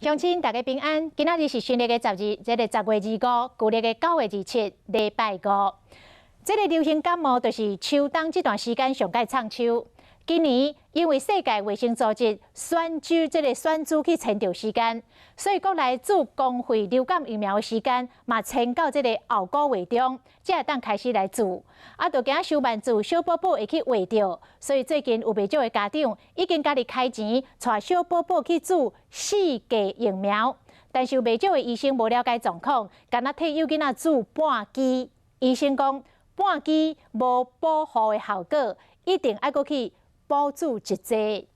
乡亲大家平安，今仔日是新历的10月25，旧历的9月27，礼拜5。这个流行感冒就是秋冬这段时间上界创秋。今年因为世界卫生组织选址去迁就时间，所以国内自公费流感疫苗的时间嘛迁到这个后个月中，才会当开始来做。就惊收万注小宝宝会去怀着，所以最近有不少的家长已经家己开钱，带小宝宝去做4价疫苗。但是有不少的医生无了解状况，干那替幼囡仔做半剂。医生讲，半剂无保护的效果，一定要搁去补助一剂。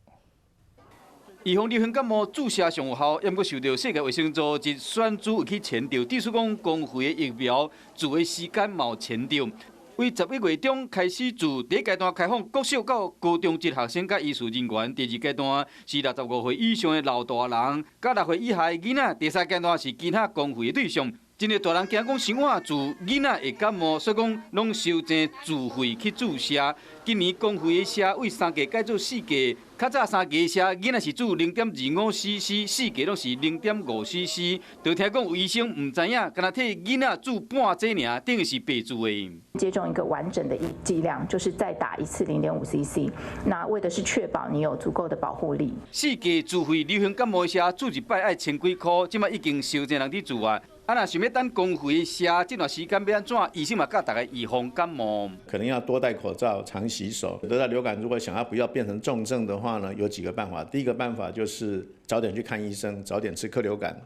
预防流行感冒注射上有效，也毋过受到世界卫生组织选址去迁就，致使讲公费的疫苗做的时间嘛有迁就。为11月中开始做，第一阶段开放国小到高中职学生甲医术人员；第二阶段是65岁以上的老大人，甲6岁以下的囡仔；第三阶段是其他公费的对象。真侪大人惊讲生活自囡仔会感冒，所以讲拢收钱自费去注射。今年公费的车为3价改做4价，较早3价的车囡仔是注0.25cc， 4价拢是0.5cc。就听讲有医生唔知影，干那替囡仔注半剂尔，等于是白注的。接种一个完整的剂量，就是再打一次0.5cc， 那为的是确保你有足够的保护力。4价自费流行感冒的车注一摆爱千几块，即摆已经收侪人伫注啊。若想要等公费的车，这段时间要安怎？医生嘛教大家预防感冒，可能要多戴口罩、常洗手。得到流感，如果想要不要变成重症的话呢，有几个办法。第一个办法就是早点去看医生，早点吃克流感。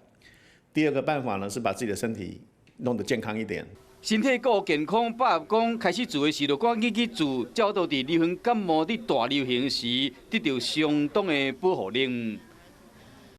第二个办法呢是把自己的身体弄得健康一点。身体够健康，百合讲开始做的时，就赶紧去做，照到伫流行感冒伫大流行时得到相当的保护力。